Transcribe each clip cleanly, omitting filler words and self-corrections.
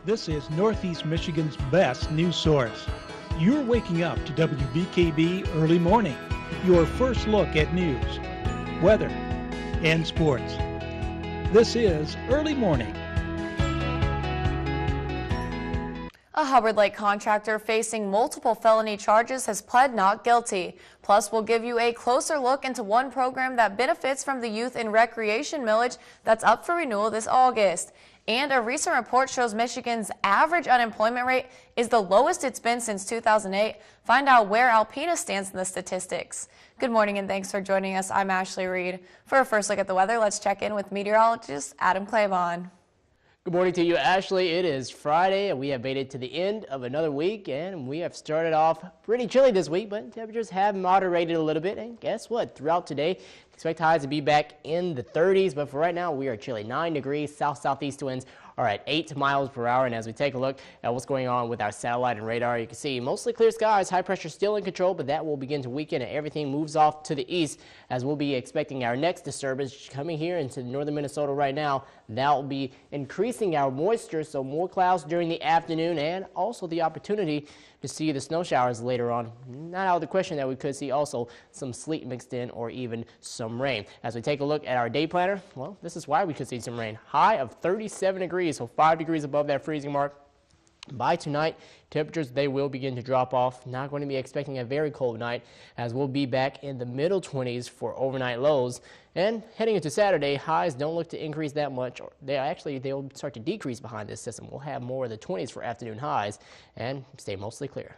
This is Northeast Michigan's best news source. You're waking up to WBKB Early Morning, your first look at news, weather, and sports. This is Early Morning. A Hubbard Lake contractor facing multiple felony charges has pled not guilty. Plus, we'll give you a closer look into one program that benefits from the Youth and Recreation millage that's up for renewal this August. And a recent report shows Michigan's average unemployment rate is the lowest it's been since 2008. Find out where Alpena stands in the statistics. Good morning and thanks for joining us. I'm Ashley Reed. For a first look at the weather, let's check in with meteorologist Adam Clavon. Good morning to you, Ashley. It is Friday and we have made it to the end of another week, and we have started off pretty chilly this week, but temperatures have moderated a little bit. And guess what? Throughout today, expect highs to be back in the 30s, but for right now, we are chilly. 9 degrees, south-southeast winds are at 8 miles per hour. And as we take a look at what's going on with our satellite and radar, you can see mostly clear skies, high pressure still in control, but that will begin to weaken and everything moves off to the east, as we'll be expecting our next disturbance coming here into northern Minnesota right now. That will be increasing our moisture, so more clouds during the afternoon and also the opportunity to see the snow showers later on. Not out of the question that we could see also some sleet mixed in or even some rain. As we take a look at our day planner, well, this is why we could see some rain. High of 37 degrees, so 5 degrees above that freezing mark. By tonight, temperatures, they will begin to drop off. Not going to be expecting a very cold night, as we'll be back in the middle 20s for overnight lows. And heading into Saturday, highs don't look to increase that much. They'll start to decrease behind this system. We'll have more of the 20s for afternoon highs and stay mostly clear.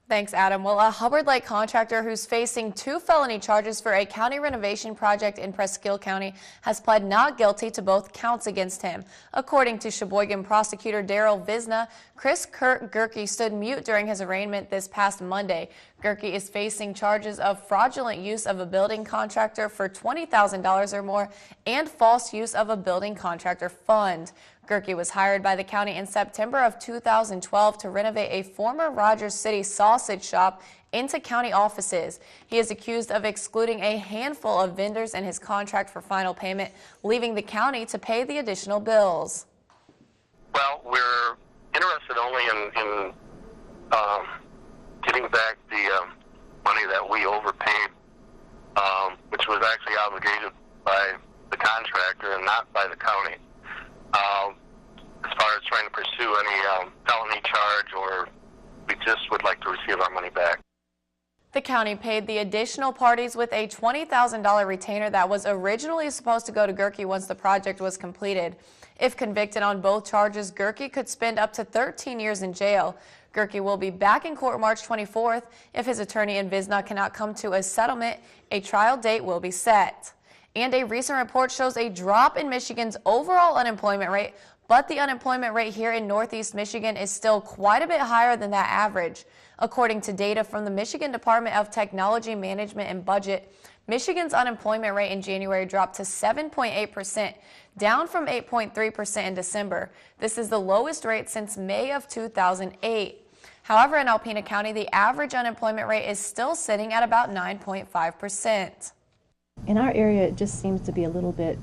Thanks, Adam. Well, a Hubbard Lake contractor who's facing 2 felony charges for a county renovation project in Presque Isle County has pled not guilty to both counts against him. According to Sheboygan prosecutor Daryl Visna, Chris Kurt Gerke stood mute during his arraignment this past Monday. Gerke is facing charges of fraudulent use of a building contractor for $20,000 or more and false use of a building contractor fund. Gerke was hired by the county in September of 2012 to renovate a former Rogers City sausage shop into county offices. He is accused of excluding a handful of vendors in his contract for final payment, leaving the county to pay the additional bills. Well, we're interested only in getting back the money that we overpaid, which was actually obligated by the contractor and not by the county. As far as trying to pursue any felony charge, or we just would like to receive our money back. The county paid the additional parties with a $20,000 retainer that was originally supposed to go to Gerke once the project was completed. If convicted on both charges, Gerke could spend up to 13 years in jail. Gerke will be back in court March 24th. If his attorney and Visna cannot come to a settlement, a trial date will be set. And a recent report shows a drop in Michigan's overall unemployment rate, but the unemployment rate here in Northeast Michigan is still quite a bit higher than that average. According to data from the Michigan Department of Technology Management and Budget, Michigan's unemployment rate in January dropped to 7.8%, down from 8.3% in December. This is the lowest rate since May of 2008. However, in Alpena County, the average unemployment rate is still sitting at about 9.5%. In our area, it just seems to be a little bit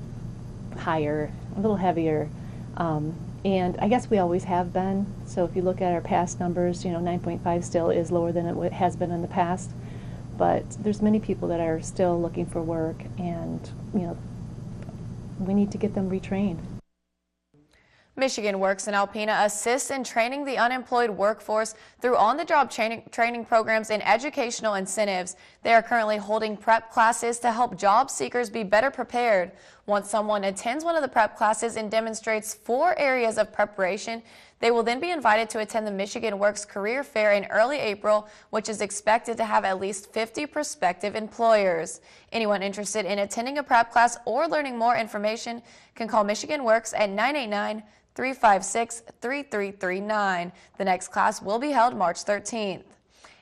higher, a little heavier, and I guess we always have been. So if you look at our past numbers, 9.5 still is lower than it has been in the past, but there's many people that are still looking for work, and we need to get them retrained. Michigan Works in Alpena assists in training the unemployed workforce through on-the-job training programs and educational incentives. They are currently holding prep classes to help job seekers be better prepared. Once someone attends one of the prep classes and demonstrates 4 areas of preparation, they will then be invited to attend the Michigan Works Career Fair in early April, which is expected to have at least 50 prospective employers. Anyone interested in attending a prep class or learning more information can call Michigan Works at 989-356-3339. The next class will be held March 13th.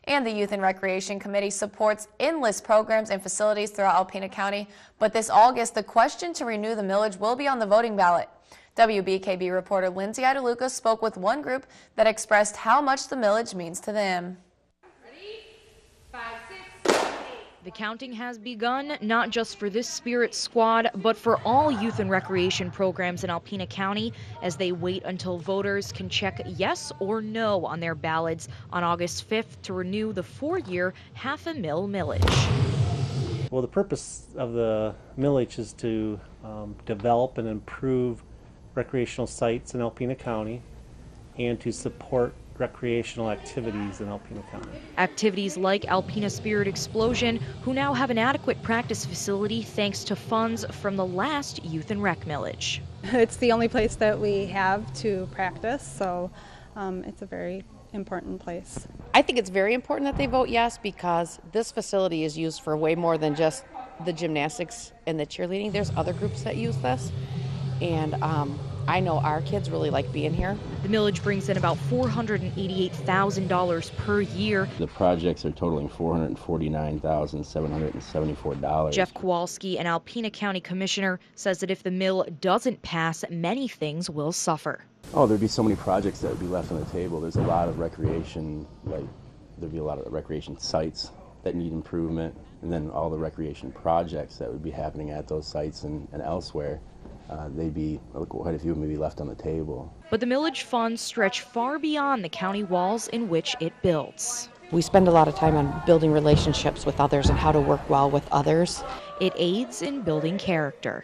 And the Youth and Recreation Committee supports endless programs and facilities throughout Alpena County, but this August, the question to renew the millage will be on the voting ballot. WBKB reporter Lindsay Idaluca spoke with one group that expressed how much the millage means to them. Ready? 5, 6, 7, 8. The counting has begun, not just for this Spirit Squad, but for all youth and recreation programs in Alpena County, as they wait until voters can check yes or no on their ballots on August 5th to renew the 4-year half-a-mil millage. Well, the purpose of the millage is to develop and improve recreational sites in Alpena County and to support recreational activities in Alpena County. Activities like Alpena Spirit Explosion, who now have an adequate practice facility thanks to funds from the last Youth and Rec millage. It's the only place that we have to practice, so it's a very important place. I think it's very important that they vote yes, because this facility is used for way more than just the gymnastics and the cheerleading. There's other groups that use this, and I know our kids really like being here. The millage brings in about $488,000 per year. The projects are totaling $449,774. Jeff Kowalski, an Alpena County commissioner, says that if the mill doesn't pass, many things will suffer. Oh, there'd be so many projects that would be left on the table. There's a lot of recreation, there'd be a lot of recreation sites that need improvement, and then all the recreation projects that would be happening at those sites and elsewhere. They'd be, quite a few may be left on the table. But the millage funds stretch far beyond the county walls in which it builds. We spend a lot of time on building relationships with others and how to work well with others. It aids in building character.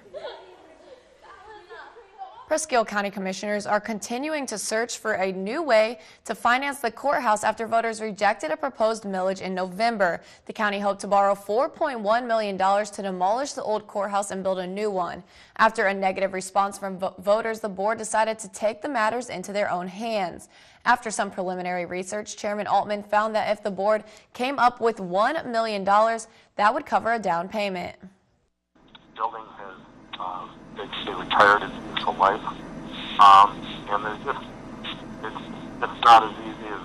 Presque County commissioners are continuing to search for a new way to finance the courthouse after voters rejected a proposed millage in November. The county hoped to borrow $4.1 million to demolish the old courthouse and build a new one. After a negative response from voters, the board decided to take the matters into their own hands. After some preliminary research, Chairman Altman found that if the board came up with $1 million, that would cover a down payment. Building has basically retired its useful life, and it's not as easy as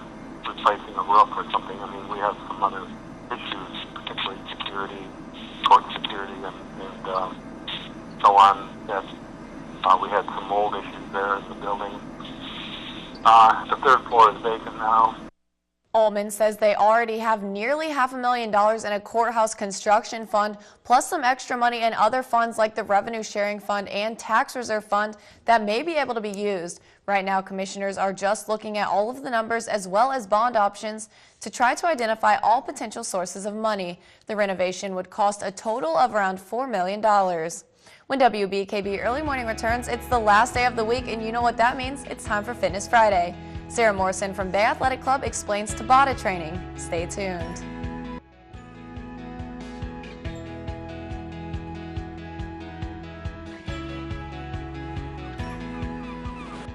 replacing a roof or something. I mean, we have some other issues, particularly security, court security, and so on. That we had some mold issues there in the building. The third floor is vacant now. Altman says they already have nearly $500,000 in a courthouse construction fund, plus some extra money in other funds like the Revenue Sharing Fund and Tax Reserve Fund that may be able to be used. Right now, commissioners are just looking at all of the numbers as well as bond options to try to identify all potential sources of money. The renovation would cost a total of around $4 million. When WBKB Early Morning returns, it's the last day of the week, and you know what that means. It's time for Fitness Friday. Sarah Morrison from Bay Athletic Club explains Tabata training. Stay tuned.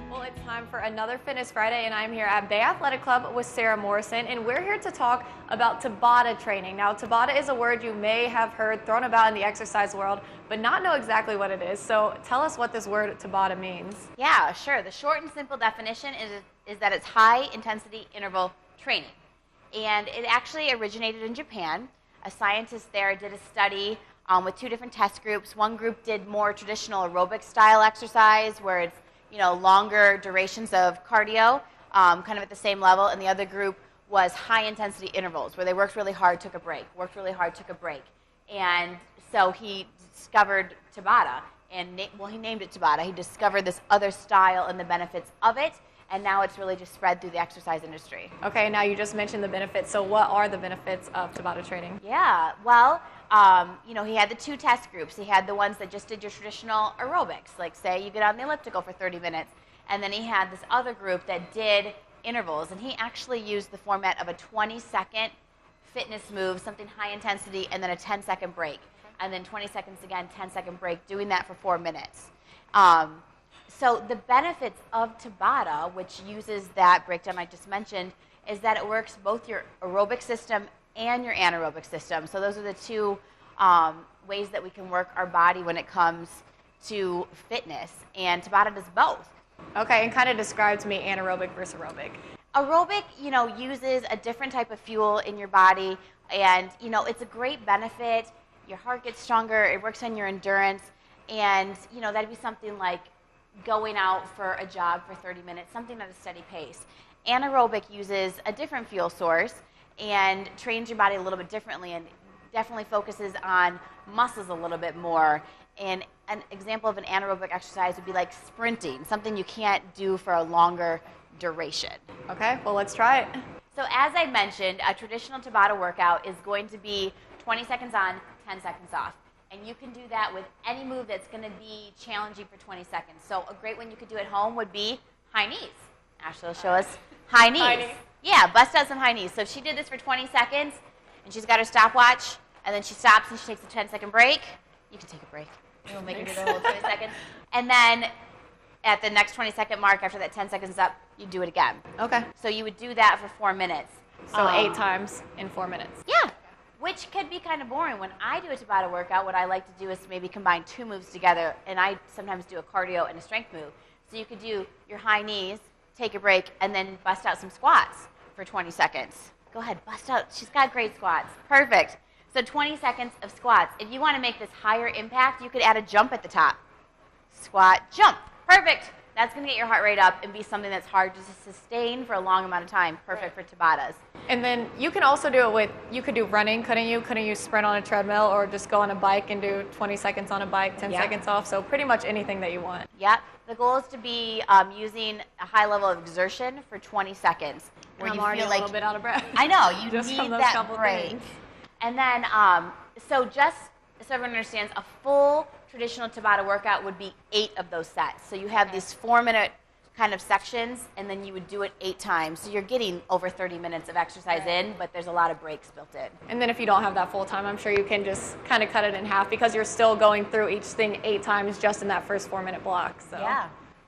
Well, it's time for another Fitness Friday, and I'm here at Bay Athletic Club with Sarah Morrison, and we're here to talk about Tabata training. Now, Tabata is a word you may have heard thrown about in the exercise world, but not know exactly what it is. So tell us what this word Tabata means. Yeah, sure. The short and simple definition is that it's high-intensity interval training. And it actually originated in Japan. A scientist there did a study with 2 different test groups. One group did more traditional aerobic-style exercise, where it's longer durations of cardio, kind of at the same level, and the other group was high-intensity intervals, where they worked really hard, took a break, worked really hard, took a break. And so he discovered Tabata, and he named it Tabata. He discovered this other style and the benefits of it, and now it's really just spread through the exercise industry. Okay, now you just mentioned the benefits. So what are the benefits of Tabata training? Yeah, well, he had the 2 test groups. He had the ones that just did your traditional aerobics, like say you get on the elliptical for 30 minutes, and then he had this other group that did intervals, and he actually used the format of a 20-second fitness move, something high intensity, and then a 10-second break, and then 20 seconds again, 10-second break, doing that for 4 minutes. So the benefits of Tabata, which uses that breakdown I just mentioned, is that it works both your aerobic system and your anaerobic system. So those are the 2 ways that we can work our body when it comes to fitness, and Tabata does both. Okay, and kind of describe to me anaerobic versus aerobic. Aerobic, uses a different type of fuel in your body, and, it's a great benefit. Your heart gets stronger, it works on your endurance, and, that'd be something like going out for a jog for 30 minutes, something at a steady pace. Anaerobic uses a different fuel source and trains your body a little bit differently, and definitely focuses on muscles a little bit more. And an example of an anaerobic exercise would be like sprinting, something you can't do for a longer duration. Okay, well, let's try it. So as I mentioned, a traditional Tabata workout is going to be 20 seconds on, 10 seconds off. And you can do that with any move that's going to be challenging for 20 seconds. So a great one you could do at home would be high knees. Ashley will show us high knees. High knees. Yeah, bust out some high knees. So if she did this for 20 seconds, and she's got her stopwatch, and then she stops and she takes a 10-second break, you can take a break. We'll make her do the whole 20 seconds. And then at the next 20-second mark, after that 10 seconds is up, you do it again. Okay. So you would do that for 4 minutes. So 8 times in 4 minutes. Yeah, which could be kind of boring. When I do a Tabata workout, what I like to do is maybe combine 2 moves together, and I sometimes do a cardio and a strength move. So you could do your high knees, take a break, and then bust out some squats for 20 seconds. Go ahead, bust out. She's got great squats. Perfect. So 20 seconds of squats. If you want to make this higher impact, you could add a jump at the top. Squat, jump. Perfect. That's going to get your heart rate up and be something that's hard to sustain for a long amount of time. Perfect for Tabatas. And then you can also do it with, you could do running, couldn't you? Couldn't you sprint on a treadmill or just go on a bike and do 20 seconds on a bike, 10 seconds off? So pretty much anything that you want. Yep. The goal is to be using a high level of exertion for 20 seconds. Where I'm you already feel a like, little bit out of breath. I know, you Just need from those that couple break. things. And then, so just so everyone understands, a full traditional Tabata workout would be 8 of those sets. So you have these 4-minute kind of sections, and then you would do it 8 times. So you're getting over 30 minutes of exercise in, but there's a lot of breaks built in. And then if you don't have that full time, I'm sure you can just kind of cut it in half because you're still going through each thing 8 times just in that first 4-minute block. So.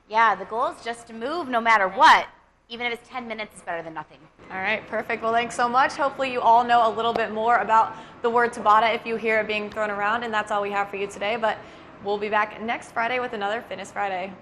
Yeah, the goal is just to move no matter what. Even if it's 10 minutes, it's better than nothing. All right, perfect. Well, thanks so much. Hopefully you all know a little bit more about the word Tabata if you hear it being thrown around, and that's all we have for you today. But we'll be back next Friday with another Fitness Friday.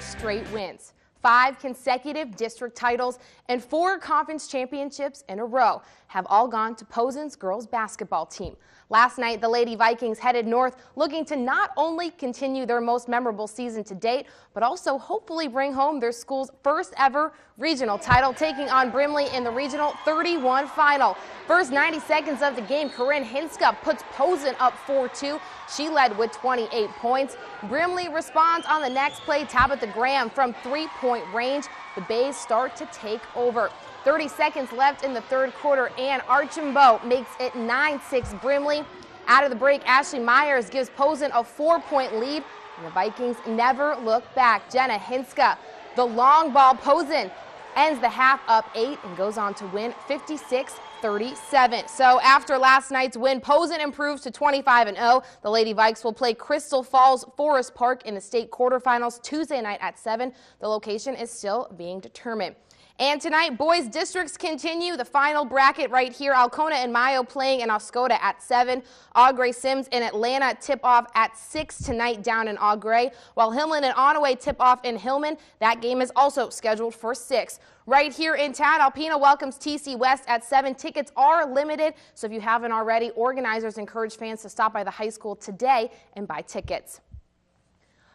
Straight wins, 5 consecutive district titles, and 4 conference championships in a row have all gone to Posen's girls basketball team. Last night, the Lady Vikings headed north looking to not only continue their most memorable season to date, but also hopefully bring home their school's first ever regional title, taking on Brimley in the Regional 31 final. First 90 seconds of the game, Corinne Hinska puts Posen up 4-2. She led with 28 points. Brimley responds on the next play. Tabitha Graham from 3-point range. The Bays start to take over. 30 seconds left in the third quarter, and Archambault makes it 9-6 Brimley. Out of the break, Ashley Myers gives Posen a 4-point lead, and the Vikings never look back. Jenna Hinska, the long ball. Posen ends the half up 8 and goes on to win 56-37. So after last night's win, Posen improves to 25-0. The Lady Vikes will play Crystal Falls Forest Park in the state quarterfinals Tuesday night at 7. The location is still being determined. And tonight, boys districts continue the final bracket right here. Alcona and Mayo playing in Oscoda at 7. Augrey Sims in Atlanta tip off at 6 tonight down in Augrey, while Hillman and Onaway tip off in Hillman. That game is also scheduled for 6. Right here in town, Alpena welcomes TC West at 7. Tickets are limited, so if you haven't already, organizers encourage fans to stop by the high school today and buy tickets.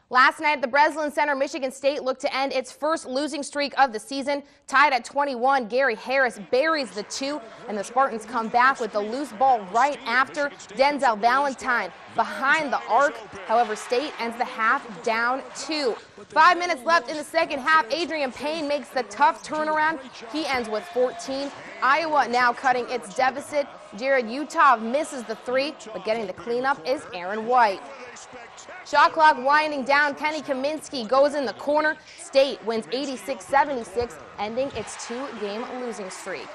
Last night at the Breslin Center, Michigan State looked to end its first losing streak of the season. Tied at 21, Gary Harris buries the 2, and the Spartans come back with the loose ball right after. Denzel Valentine behind the arc. However, State ends the half down 2. 5 minutes left in the second half. Adrian Payne makes the tough turnaround. He ends with 14. Iowa now cutting its deficit. Jared Utah misses the 3, but getting the cleanup is Aaron White. Shot clock winding down. Kenny Kaminsky goes in the corner. State wins 86-76, ending its 2-game losing streak.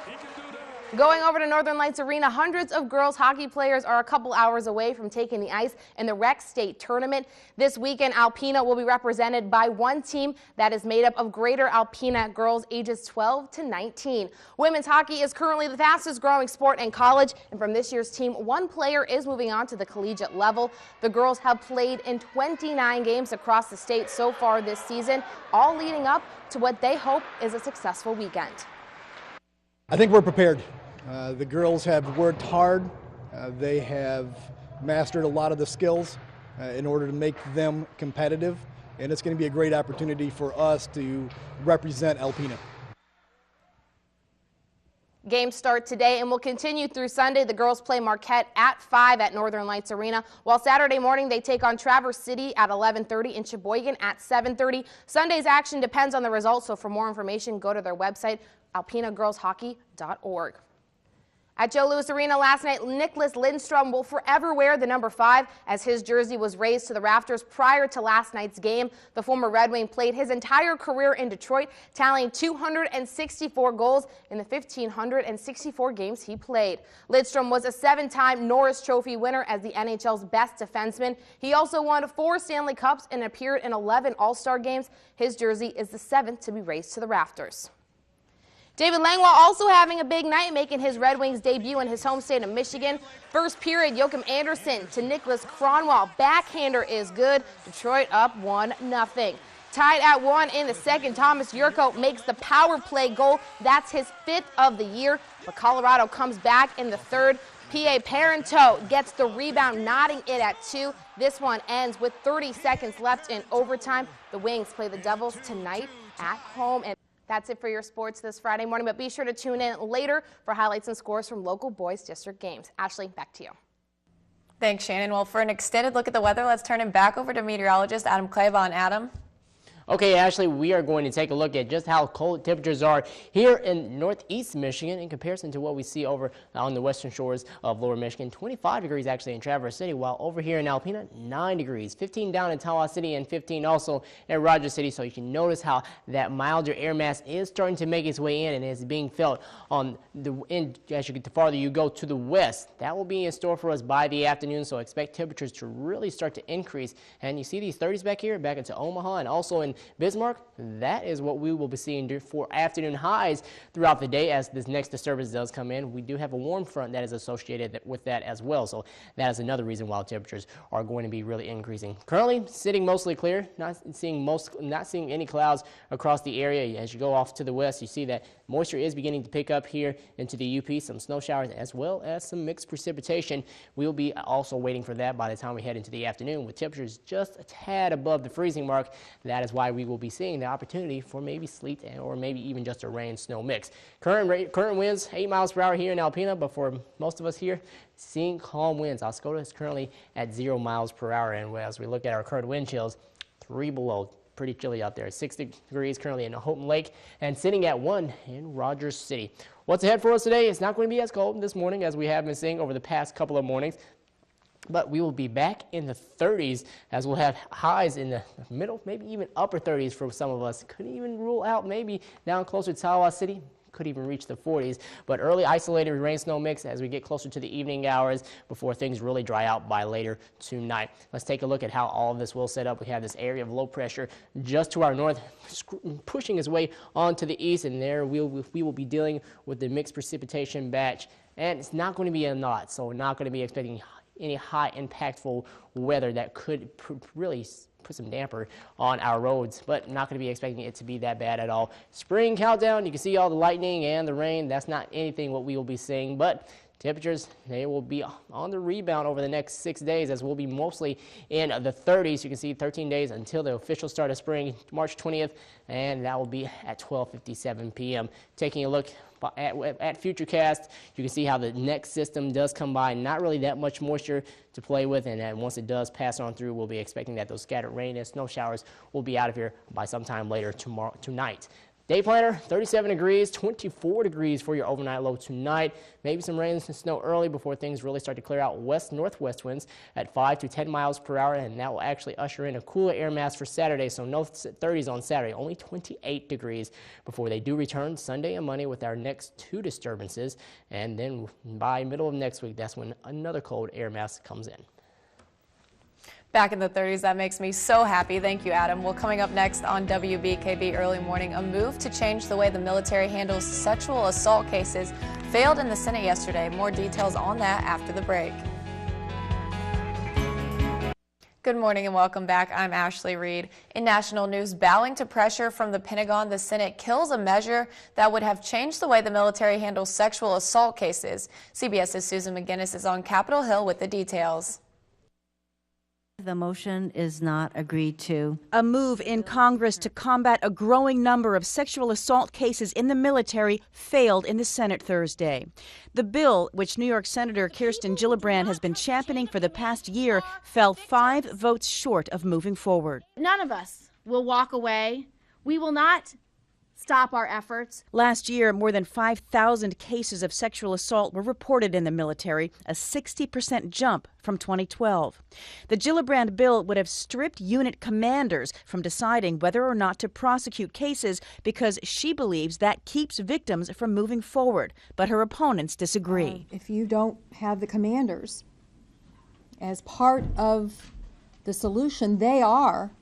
Going over to Northern Lights Arena, hundreds of girls hockey players are a couple hours away from taking the ice in the Rec State Tournament. This weekend, Alpena will be represented by one team that is made up of Greater Alpena girls ages 12 to 19. Women's hockey is currently the fastest growing sport in college, and from this year's team, one player is moving on to the collegiate level. The girls have played in 29 games across the state so far this season, all leading up to what they hope is a successful weekend. I think we're prepared. The girls have worked hard. They have mastered a lot of the skills in order to make them competitive, and it's going to be a great opportunity for us to represent Alpena. Games start today and will continue through Sunday. The girls play Marquette at 5 at Northern Lights Arena, while Saturday morning they take on Traverse City at 11:30 and Sheboygan at 7:30. Sunday's action depends on the results, so for more information, go to their website, alpenagirlshockey.org. At Joe Louis Arena last night, Nicholas Lindstrom will forever wear the number 5 as his jersey was raised to the rafters prior to last night's game. The former Red Wing played his entire career in Detroit, tallying 264 goals in the 1,564 games he played. Lindstrom was a 7-time Norris Trophy winner as the NHL's best defenseman. He also won 4 Stanley Cups and appeared in 11 All-Star games. His jersey is the 7th to be raised to the rafters. David Langlois also having a big night, making his Red Wings debut in his home state of Michigan. First period, Joachim Anderson to Nicholas Kronwall. Backhander is good. Detroit up 1-0. Tied at 1 in the second, Thomas Yurko makes the power play goal. That's his 5th of the year. But Colorado comes back in the third. P.A. Parenteau gets the rebound, knotting it at 2. This one ends with 30 seconds left in overtime. The Wings play the Devils tonight at home. And that's it for your sports this Friday morning, but be sure to tune in later for highlights and scores from local boys district games. Ashley, back to you. Thanks, Shannon. Well, for an extended look at the weather, let's turn it back over to meteorologist Adam Claiborne. Adam. Okay, Ashley, we are going to take a look at just how cold temperatures are here in northeast Michigan in comparison to what we see over on the western shores of lower Michigan. 25 degrees actually in Traverse City, while over here in Alpena, 9 degrees. 15 down in Tawas City and 15 also in Rogers City. So you can notice how that milder air mass is starting to make its way in and is being felt on the end as you get the farther you go to the west. That will be in store for us by the afternoon, so expect temperatures to really start to increase. And you see these 30s back here, back into Omaha and also in Bismarck. That is what we will be seeing for afternoon highs throughout the day as this next disturbance does come in. We do have a warm front that is associated with that as well, so that is another reason why temperatures are going to be really increasing. Currently sitting mostly clear, not seeing any clouds across the area. As you go off to the west, you see that moisture is beginning to pick up here into the UP, some snow showers as well as some mixed precipitation. We'll be also waiting for that by the time we head into the afternoon with temperatures just a tad above the freezing mark. That is why we will be seeing the opportunity for maybe sleet or maybe even just a rain-snow mix. Current winds 8 miles per hour here in Alpena, but for most of us here, seeing calm winds. Oscoda is currently at 0 miles per hour, and as we look at our current wind chills, 3 below. Pretty chilly out there. 60 degrees currently in Houghton Lake and sitting at 1 in Rogers City. What's ahead for us today? It's not going to be as cold this morning as we have been seeing over the past couple of mornings, but we will be back in the 30s as we'll have highs in the middle, maybe even upper 30s for some of us. Couldn't even rule out maybe down closer to Tawas City. Could even reach the 40s, but early isolated rain snow mix as we get closer to the evening hours before things really dry out by later tonight. Let's take a look at how all of this will set up. We have this area of low pressure just to our north pushing its way onto the east, and there we will be dealing with the mixed precipitation batch, and it's not going to be a lot, so we're not going to be expecting any high impactful weather that could really put some damper on our roads, but not going to be expecting it to be that bad at all. Spring countdown, you can see all the lightning and the rain. That's not anything what we will be seeing, but temperatures, they will be on the rebound over the next 6 days as we'll be mostly in the 30s. You can see 13 days until the official start of spring, March 20th, and that will be at 12:57 p.m. Taking a look at Futurecast, you can see how the next system does come by. Not really that much moisture to play with, and then once it does pass on through, we'll be expecting that those scattered rain and snow showers will be out of here by sometime later tonight. Day planner, 37 degrees, 24 degrees for your overnight low tonight. Maybe some rain and snow early before things really start to clear out. West-northwest winds at 5 to 10 miles per hour, and that will actually usher in a cooler air mass for Saturday, so no 30s on Saturday, only 28 degrees before they do return Sunday and Monday with our next 2 disturbances. And then by middle of next week, that's when another cold air mass comes in. Back in the 30s, that makes me so happy. Thank you, Adam. Well, coming up next on WBKB Early Morning, a move to change the way the military handles sexual assault cases failed in the Senate yesterday. More details on that after the break. Good morning and welcome back. I'm Ashley Reed. In national news, bowing to pressure from the Pentagon, the Senate kills a measure that would have changed the way the military handles sexual assault cases. CBS's Susan McGinnis is on Capitol Hill with the details. The motion is not agreed to. A move in Congress to combat a growing number of sexual assault cases in the military failed in the Senate Thursday. The bill, which New York Senator Kirsten Gillibrand has been championing for the past year, fell 5 votes short of moving forward. None of us will walk away. We will not stop our efforts. Last year, more than 5,000 cases of sexual assault were reported in the military, a 60% jump from 2012. The Gillibrand bill would have stripped unit commanders from deciding whether or not to prosecute cases because she believes that keeps victims from moving forward. But her opponents disagree. If you don't have the commanders as part of the solution, they are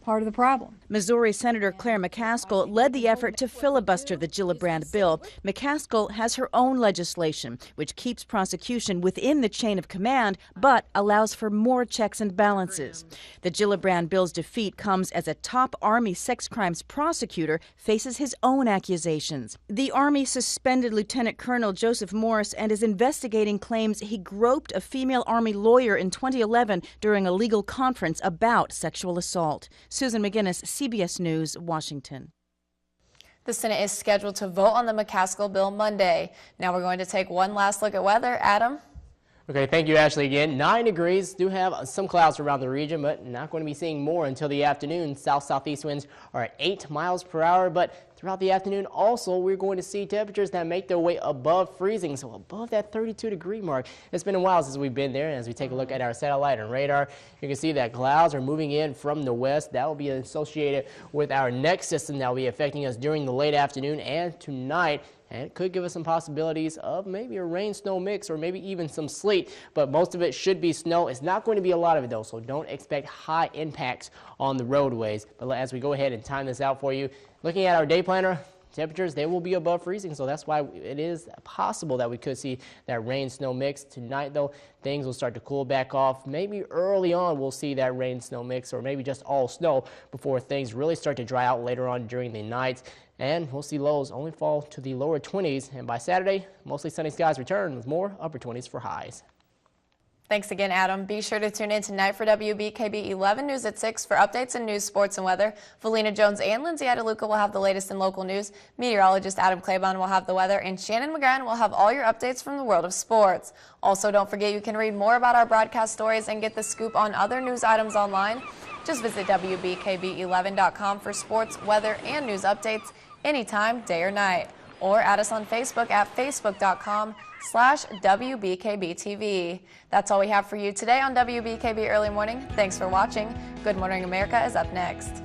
part of the problem. Missouri Senator Claire McCaskill led the effort to filibuster the Gillibrand bill. McCaskill has her own legislation, which keeps prosecution within the chain of command, but allows for more checks and balances. The Gillibrand bill's defeat comes as a top Army sex crimes prosecutor faces his own accusations. The Army suspended Lieutenant Colonel Joseph Morris and is investigating claims he groped a female Army lawyer in 2011 during a legal conference about sexual assault. Susan McGinnis, CBS News, Washington. The Senate is scheduled to vote on the McCaskill bill Monday. Now we're going to take one last look at weather. Adam? Okay, thank you, Ashley, again. 9 degrees. Do have some clouds around the region, but not going to be seeing more until the afternoon. South-southeast winds are at 8 miles per hour, but throughout the afternoon also we're going to see temperatures that make their way above freezing, so above that 32-degree mark. It's been a while since we've been there, and as we take a look at our satellite and radar, you can see that clouds are moving in from the west. That will be associated with our next system that will be affecting us during the late afternoon and tonight. And it could give us some possibilities of maybe a rain-snow mix or maybe even some sleet, but most of it should be snow. It's not going to be a lot of it, though, so don't expect high impacts on the roadways. But as we go ahead and time this out for you, looking at our day planner, temperatures, they will be above freezing, so that's why it is possible that we could see that rain-snow mix. Tonight, though, things will start to cool back off. Maybe early on we'll see that rain-snow mix or maybe just all snow before things really start to dry out later on during the night. And we'll see lows only fall to the lower 20s. And by Saturday, mostly sunny skies return with more upper 20s for highs. Thanks again, Adam. Be sure to tune in tonight for WBKB 11 News at 6 for updates in news, sports, and weather. Valina Jones and Lindsay Adeluca will have the latest in local news. Meteorologist Adam Claiborne will have the weather, and Shannon McGrann will have all your updates from the world of sports. Also, don't forget you can read more about our broadcast stories and get the scoop on other news items online. Just visit WBKB11.com for sports, weather, and news updates anytime, day or night. Or add us on Facebook at facebook.com/WBKBTV. That's all we have for you today on WBKB Early Morning. Thanks for watching. Good Morning America is up next.